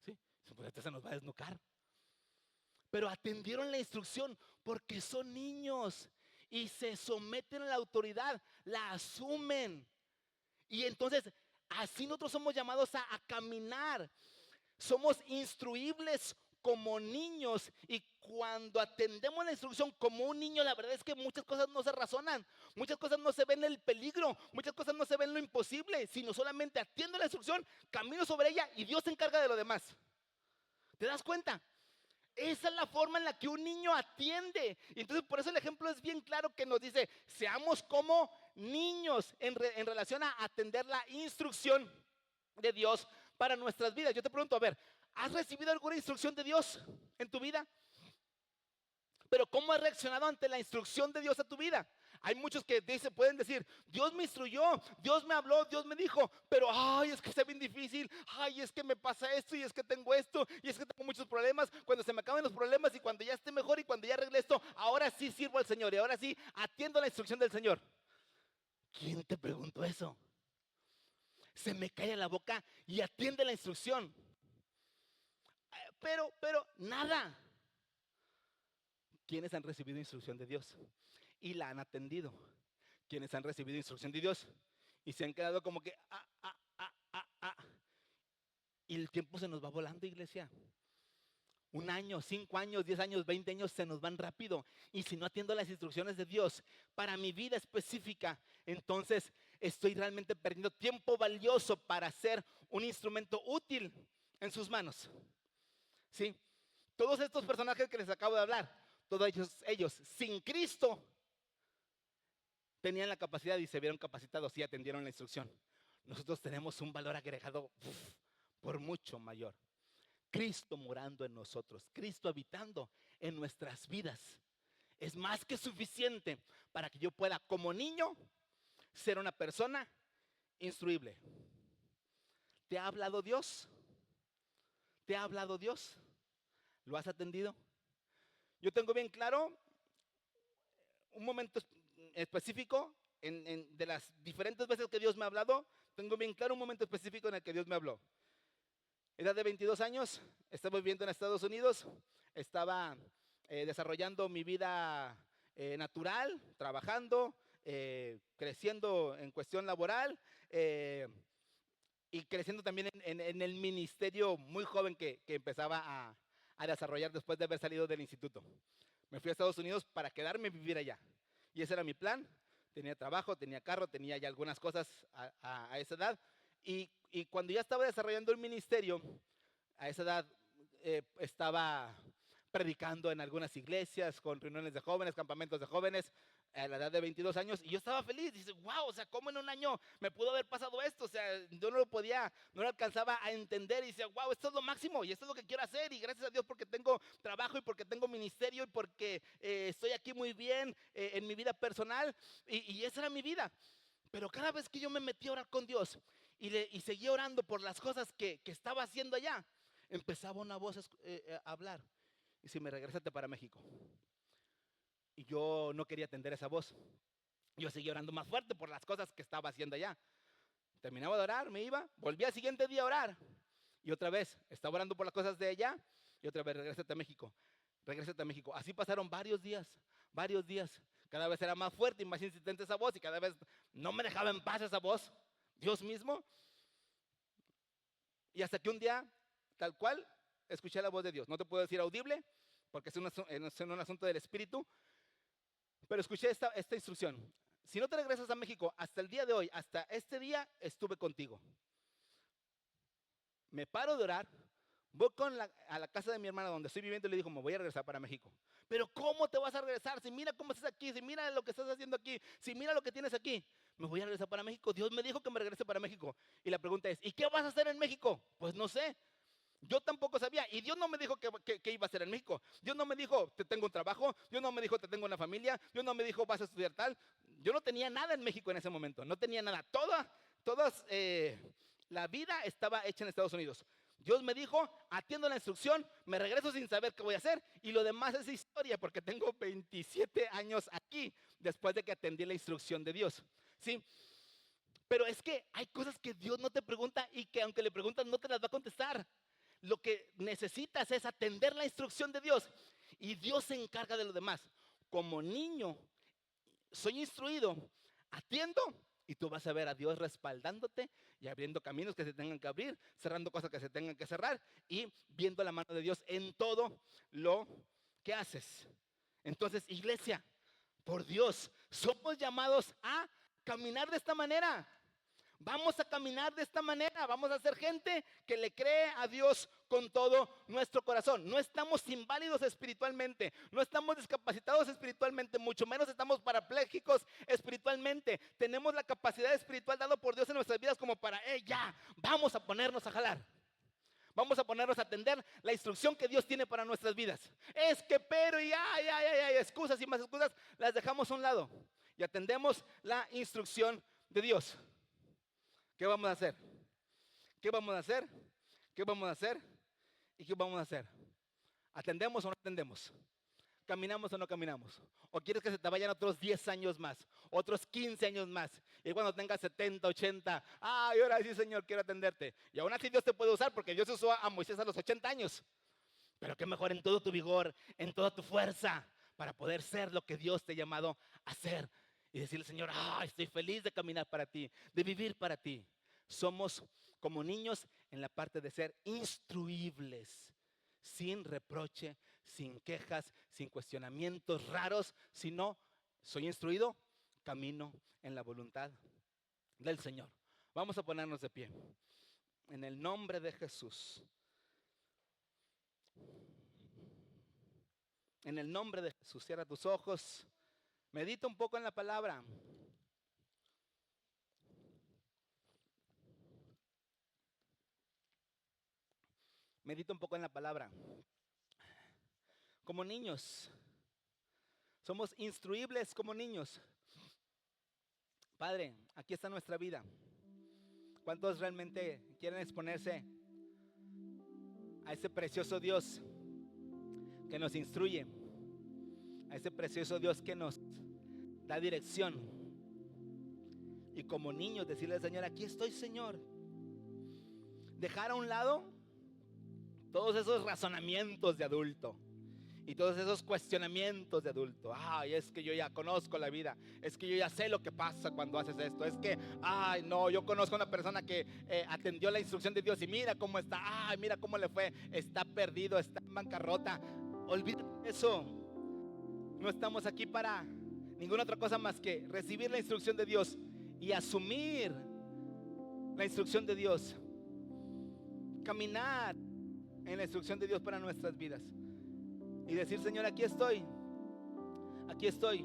¿Sí? Pues este se nos va a desnucar. Pero atendieron la instrucción porque son niños y se someten a la autoridad, la asumen. Y entonces así nosotros somos llamados a caminar. Somos instruibles como niños y cuando atendemos la instrucción como un niño, la verdad es que muchas cosas no se razonan, muchas cosas no se ven el peligro, muchas cosas no se ven lo imposible, sino solamente atiendo la instrucción, camino sobre ella y Dios se encarga de lo demás. ¿Te das cuenta? Esa es la forma en la que un niño atiende. Y entonces por eso el ejemplo es bien claro que nos dice, seamos como niños en relación a atender la instrucción de Dios para nuestras vidas. Yo te pregunto, a ver, ¿has recibido alguna instrucción de Dios en tu vida? Pero ¿cómo has reaccionado ante la instrucción de Dios a tu vida? Hay muchos que pueden decir, Dios me instruyó, Dios me habló, Dios me dijo, pero ay, es que está bien difícil, ay, es que me pasa esto y es que tengo esto y es que tengo muchos problemas. Cuando se me acaben los problemas y cuando ya esté mejor y cuando ya arregle esto, ahora sí sirvo al Señor y ahora sí atiendo la instrucción del Señor. ¿Quién te preguntó eso? Se me cae la boca y atiende la instrucción. Pero nada. ¿Quiénes han recibido instrucción de Dios y la han atendido? ¿Quiénes han recibido instrucción de Dios y se han quedado como que y el tiempo se nos va volando, iglesia? 1 año, 5 años, 10 años, 20 años se nos van rápido. Y si no atiendo las instrucciones de Dios para mi vida específica, entonces estoy realmente perdiendo tiempo valioso para ser un instrumento útil en sus manos. ¿Sí? Todos estos personajes que les acabo de hablar, todos ellos sin Cristo tenían la capacidad y se vieron capacitados y atendieron la instrucción. Nosotros tenemos un valor agregado por mucho mayor. Cristo morando en nosotros, Cristo habitando en nuestras vidas, es más que suficiente para que yo pueda, como niño, ser una persona instruible. ¿Te ha hablado Dios? ¿Te ha hablado Dios? ¿Lo has atendido? Yo tengo bien claro un momento específico de las diferentes veces que Dios me ha hablado. Tengo bien claro un momento específico en el que Dios me habló. Edad de 22 años, estaba viviendo en Estados Unidos, estaba desarrollando mi vida natural, trabajando, creciendo en cuestión laboral y creciendo también en el ministerio muy joven que empezaba a desarrollar después de haber salido del instituto. Me fui a Estados Unidos para quedarme a vivir allá y ese era mi plan. Tenía trabajo, tenía carro, tenía ya algunas cosas a esa edad. Y cuando ya estaba desarrollando el ministerio, a esa edad estaba predicando en algunas iglesias, con reuniones de jóvenes, campamentos de jóvenes, a la edad de 22 años, y yo estaba feliz. Dice, wow, o sea, ¿cómo en 1 año me pudo haber pasado esto? O sea, yo no lo alcanzaba a entender, y dice, wow, esto es lo máximo, y esto es lo que quiero hacer, y gracias a Dios porque tengo trabajo, y porque tengo ministerio, y porque estoy aquí muy bien en mi vida personal, y esa era mi vida. Pero cada vez que yo me metí a orar con Dios y seguí orando por las cosas que estaba haciendo allá, empezaba una voz a hablar. Y si me regresaste para México. Y yo no quería atender esa voz. Yo seguía orando más fuerte por las cosas que estaba haciendo allá. Terminaba de orar, me iba, volví al siguiente día a orar. Y otra vez, estaba orando por las cosas de allá. Y otra vez, regrésate a México. Regrésate a México. Así pasaron varios días. Cada vez era más fuerte y más insistente esa voz y cada vez no me dejaba en paz esa voz, Dios mismo. Y hasta que un día, tal cual, escuché la voz de Dios. No te puedo decir audible, porque es un asunto del espíritu, pero escuché esta instrucción. Si no te regresas a México hasta el día de hoy, hasta este día, estuve contigo. Me paro de orar, voy a la casa de mi hermana donde estoy viviendo y le digo, me voy a regresar para México. Pero ¿cómo te vas a regresar? Si mira cómo estás aquí, si mira lo que estás haciendo aquí, si mira lo que tienes aquí. Me voy a regresar para México. Dios me dijo que me regrese para México. Y la pregunta es, ¿y qué vas a hacer en México? Pues no sé. Yo tampoco sabía. Y Dios no me dijo que iba a hacer en México. Dios no me dijo, te tengo un trabajo. Dios no me dijo, te tengo una familia. Dios no me dijo, vas a estudiar tal. Yo no tenía nada en México en ese momento. No tenía nada. La vida estaba hecha en Estados Unidos. Dios me dijo, atiendo la instrucción, me regreso sin saber qué voy a hacer y lo demás es historia porque tengo 27 años aquí después de que atendí la instrucción de Dios. ¿Sí? Pero es que hay cosas que Dios no te pregunta y que aunque le preguntas no te las va a contestar. Lo que necesitas es atender la instrucción de Dios y Dios se encarga de lo demás. Como niño, soy instruido, atiendo y tú vas a ver a Dios respaldándote y abriendo caminos que se tengan que abrir, cerrando cosas que se tengan que cerrar y viendo la mano de Dios en todo lo que haces. Entonces, iglesia, por Dios, somos llamados a caminar de esta manera. Vamos a caminar de esta manera, vamos a ser gente que le cree a Dios con todo nuestro corazón. No estamos inválidos espiritualmente, no estamos discapacitados espiritualmente, mucho menos estamos parapléjicos espiritualmente. Tenemos la capacidad espiritual dada por Dios en nuestras vidas como para, ya, vamos a ponernos a jalar. Vamos a ponernos a atender la instrucción que Dios tiene para nuestras vidas. Es que pero y excusas y más excusas las dejamos a un lado. y atendemos la instrucción de Dios, ¿qué vamos a hacer? ¿Qué vamos a hacer? ¿Qué vamos a hacer? ¿Y qué vamos a hacer? ¿Atendemos o no atendemos? ¿Caminamos o no caminamos? ¿O quieres que se te vayan otros 10 años más? Otros 15 años más. Y cuando tengas 70, 80, ay, ahora sí, Señor, quiero atenderte. Y aún así Dios te puede usar porque Dios usó a Moisés a los 80 años. Pero qué mejor en todo tu vigor, en toda tu fuerza, para poder ser lo que Dios te ha llamado a ser. Y decirle, Señor, ay, estoy feliz de caminar para ti, de vivir para ti. Somos como niños en la parte de ser instruibles, sin reproche, sin quejas, sin cuestionamientos raros, sino soy instruido, camino en la voluntad del Señor. Vamos a ponernos de pie. En el nombre de Jesús. En el nombre de Jesús, cierra tus ojos. Medita un poco en la palabra. Medita un poco en la palabra. Como niños, somos instruibles como niños. Padre, aquí está nuestra vida. ¿Cuántos realmente quieren exponerse a ese precioso Dios que nos instruye? A ese precioso Dios que nos da dirección. Y como niños decirle al Señor, aquí estoy, Señor. Dejar a un lado todos esos razonamientos de adulto y todos esos cuestionamientos de adulto. Ay, es que yo ya conozco la vida. Es que yo ya sé lo que pasa cuando haces esto. Es que, ay, no, yo conozco a una persona que atendió la instrucción de Dios y mira cómo está. Ay, mira cómo le fue. Está perdido, está en bancarrota. Olvídate eso. No estamos aquí para ninguna otra cosa más que recibir la instrucción de Dios y asumir la instrucción de Dios. Caminar en la instrucción de Dios para nuestras vidas. Y decir, Señor, aquí estoy. Aquí estoy.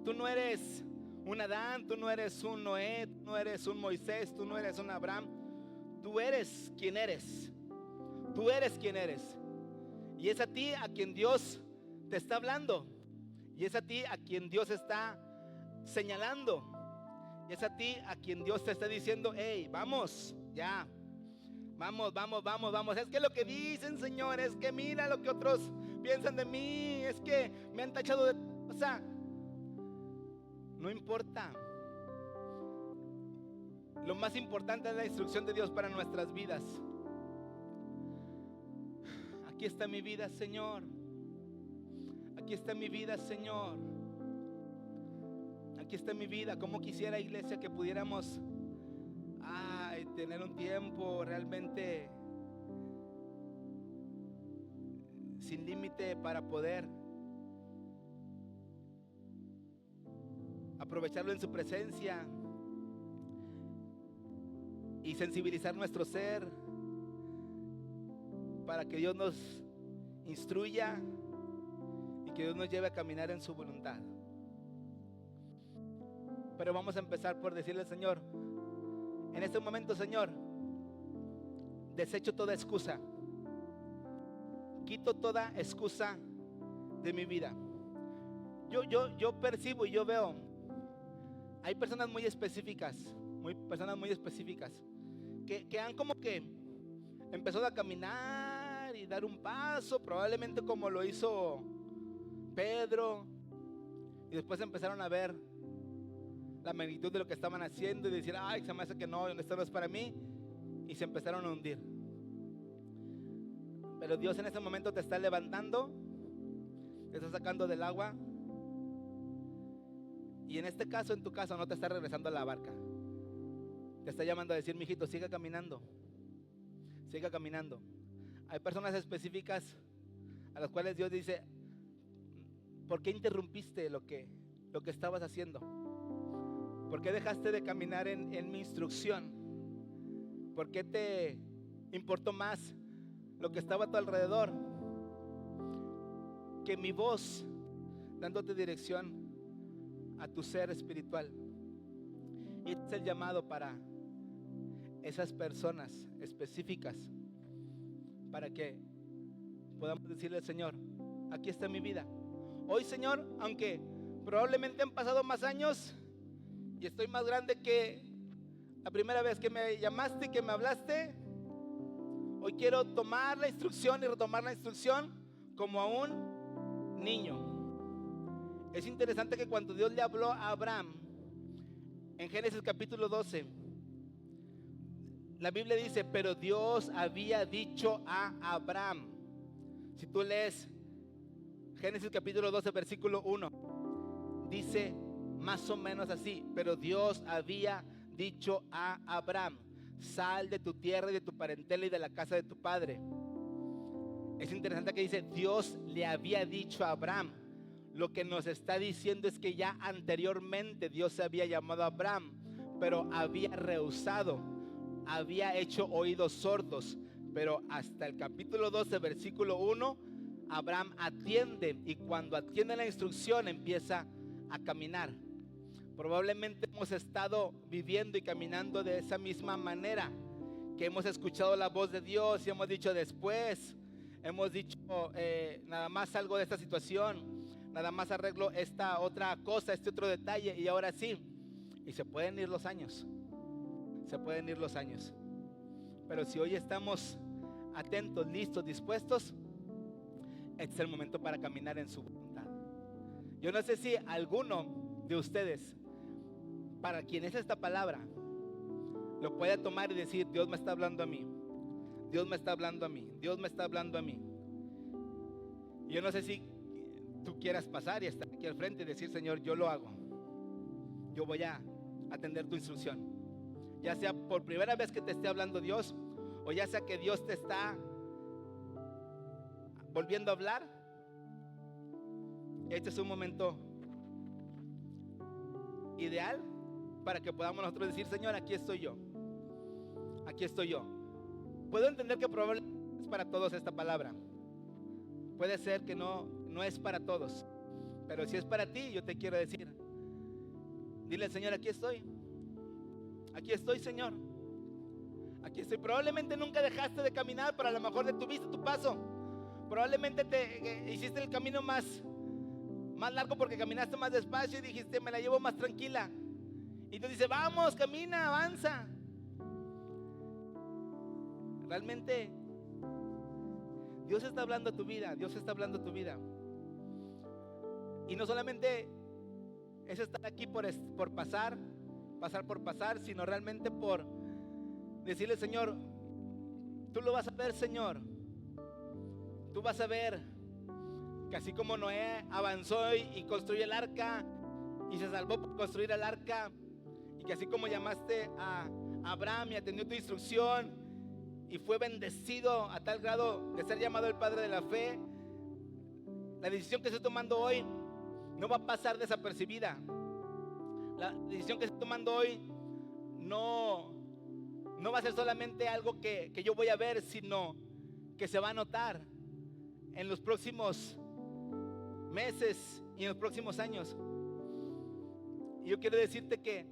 Tú no eres un Adán, tú no eres un Noé, tú no eres un Moisés, tú no eres un Abraham. Tú eres quien eres. Tú eres quien eres. Y es a ti a quien Dios te está hablando. Y es a ti a quien Dios está señalando. Y es a ti a quien Dios te está diciendo, hey, vamos, ya. Vamos, vamos, vamos, vamos. Es que lo que dicen, Señor, es que mira lo que otros piensan de mí. Es que me han tachado de... O sea, no importa. Lo más importante es la instrucción de Dios para nuestras vidas. Aquí está mi vida, Señor. Aquí está mi vida, Señor. Aquí está mi vida. Como quisiera, iglesia, que pudiéramos tener un tiempo realmente sin límite para poder aprovecharlo en su presencia y sensibilizar nuestro ser para que Dios nos instruya y que Dios nos lleve a caminar en su voluntad. Pero vamos a empezar por decirle al Señor, en este momento, Señor, desecho toda excusa. Quito toda excusa de mi vida. Yo percibo y yo veo, hay personas muy específicas, que han como que empezado a caminar y dar un paso, probablemente como lo hizo Pedro, y después empezaron a ver la magnitud de lo que estaban haciendo y decir, ay, se me hace que no, esto no es para mí, y se empezaron a hundir. Pero Dios en este momento te está levantando, te está sacando del agua, y en este caso, en tu caso, no te está regresando a la barca. Te está llamando a decir, mijito, siga caminando. Siga caminando. Hay personas específicas a las cuales Dios dice, ¿por qué interrumpiste lo que estabas haciendo? ¿Por qué dejaste de caminar en mi instrucción? ¿Por qué te importó más lo que estaba a tu alrededor que mi voz dándote dirección a tu ser espiritual? Y este es el llamado para esas personas específicas, para que podamos decirle al Señor, aquí está mi vida. Hoy, Señor, aunque Probablemente han pasado más años y estoy más grande que la primera vez que me llamaste y que me hablaste. Hoy quiero tomar la instrucción y retomar la instrucción como a un niño. Es interesante que cuando Dios le habló a Abraham en Génesis capítulo 12, la Biblia dice, pero Dios había dicho a Abraham. Si tú lees Génesis capítulo 12 versículo 1, dice más o menos así, pero Dios había dicho a Abraham, sal de tu tierra y de tu parentela y de la casa de tu padre. Es interesante que dice, Dios le había dicho a Abraham. Lo que nos está diciendo es que ya anteriormente Dios se había llamado a Abraham, pero había rehusado, había hecho oídos sordos. Pero hasta el capítulo 12, versículo 1, Abraham atiende, y cuando atiende la instrucción empieza a caminar. Probablemente hemos estado viviendo y caminando de esa misma manera, que hemos escuchado la voz de Dios y hemos dicho después, hemos dicho nada más salgo de esta situación, nada más arreglo esta otra cosa, este otro detalle, y ahora sí. Y se pueden ir los años, se pueden ir los años. Pero si hoy estamos atentos, listos, dispuestos, este es el momento para caminar en su voluntad. Yo no sé si alguno de ustedes, para quien es esta palabra, lo puede tomar y decir, Dios me está hablando a mí, Dios me está hablando a mí, Dios me está hablando a mí. Yo no sé si tú quieras pasar y estar aquí al frente y decir, Señor, yo lo hago, yo voy a atender tu instrucción, ya sea por primera vez que te esté hablando Dios, o ya sea que Dios te está volviendo a hablar. Este es un momento ideal para que podamos nosotros decir, Señor, aquí estoy yo, aquí estoy yo. Puedo entender que probablemente es para todos esta palabra, puede ser que no es para todos, pero si es para ti, yo te quiero decir, dile al Señor, aquí estoy, Señor, aquí estoy. Probablemente nunca dejaste de caminar, pero a lo mejor detuviste tu paso. Probablemente te hiciste el camino más largo porque caminaste más despacio y dijiste, me la llevo más tranquila. Y tú dices, vamos, camina, avanza. Realmente Dios está hablando a tu vida, Dios está hablando a tu vida. Y no solamente es estar aquí por pasar, sino realmente por decirle, Señor, tú lo vas a ver, Señor. Tú vas a ver que así como Noé avanzó y construyó el arca y se salvó por construir el arca, y que así como llamaste a Abraham y atendió tu instrucción y fue bendecido a tal grado de ser llamado el padre de la fe, la decisión que estoy tomando hoy no va a pasar desapercibida. La decisión que estoy tomando hoy no va a ser solamente algo que yo voy a ver, sino que se va a notar en los próximos meses y en los próximos años. Y yo quiero decirte que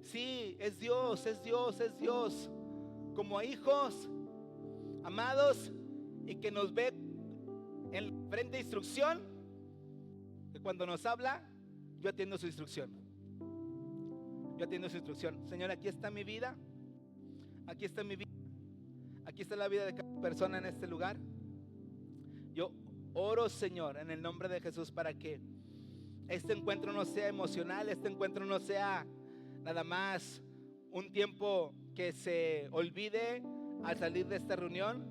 sí, es Dios, como hijos amados, y que nos ve en frente de instrucción, que cuando nos habla, yo atiendo su instrucción. Señor, aquí está mi vida, aquí está la vida de cada persona en este lugar. Yo oro, Señor, en el nombre de Jesús, para que este encuentro no sea emocional, este encuentro no sea nada más un tiempo que se olvide al salir de esta reunión,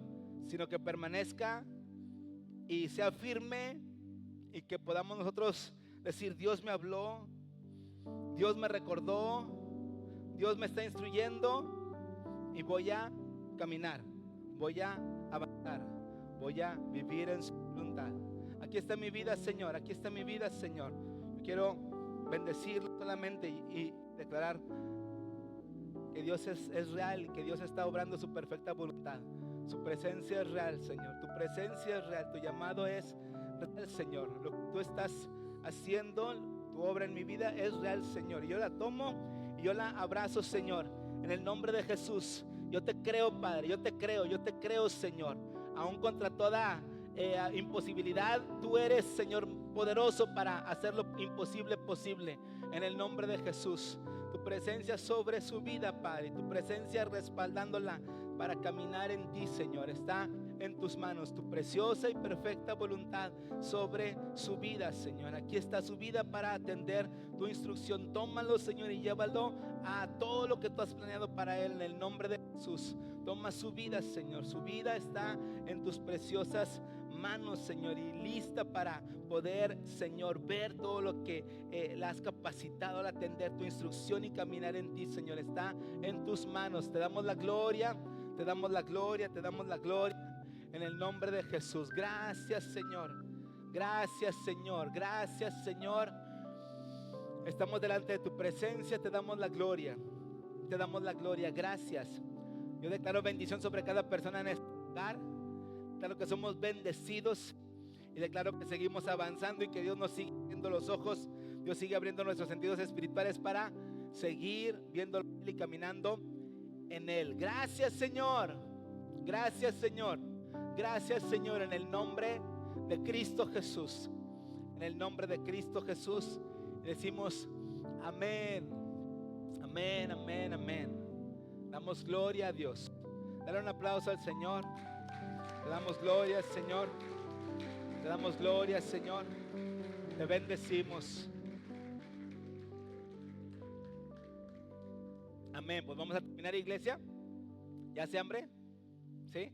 sino que permanezca y sea firme, y que podamos nosotros decir, Dios me habló, Dios me recordó, Dios me está instruyendo, y voy a caminar, voy a avanzar, voy a vivir en su voluntad. Aquí está mi vida, Señor, aquí está mi vida, Señor. Yo quiero bendecirlo solamente y declarar que Dios es real, que Dios está obrando su perfecta voluntad. Su presencia es real, Señor. Tu presencia es real, tu llamado es real, Señor. Lo que tú estás haciendo, tu obra en mi vida es real, Señor. Y yo la tomo y yo la abrazo, Señor, en el nombre de Jesús. Yo te creo, Padre, yo te creo, Señor. Aún contra toda imposibilidad, tú eres, Señor, poderoso para hacer lo imposible posible. En el nombre de Jesús, tu presencia sobre su vida, Padre, tu presencia respaldándola para caminar en ti, Señor, está en tus manos, tu preciosa y perfecta voluntad sobre su vida, Señor. Aquí está su vida para atender tu instrucción. Tómalo, Señor, y llévalo a todo lo que tú has planeado para él, en el nombre de Jesús. Toma su vida, Señor. Su vida está en tus preciosas manos, Señor, y lista para poder, Señor, ver todo lo que la has capacitado al atender tu instrucción y caminar en ti, Señor. Está en tus manos. Te damos la gloria, te damos la gloria, te damos la gloria. En el nombre de Jesús. Gracias, Señor. Gracias, Señor. Gracias, Señor. Estamos delante de tu presencia. Te damos la gloria. Te damos la gloria. Gracias. Yo declaro bendición sobre cada persona en este lugar. Declaro que somos bendecidos. Y declaro que seguimos avanzando y que Dios nos sigue abriendo los ojos. Dios sigue abriendo nuestros sentidos espirituales para seguir viendo y caminando en Él. Gracias, Señor. Gracias, Señor. Gracias, Señor, en el nombre de Cristo Jesús. En el nombre de Cristo Jesús decimos amén. Amén, amén, amén. Damos gloria a Dios. Dale un aplauso al Señor. Te damos gloria, Señor. Te damos gloria, Señor. Te bendecimos. Amén. Pues vamos a terminar, iglesia. ¿Ya hace hambre? ¿Sí?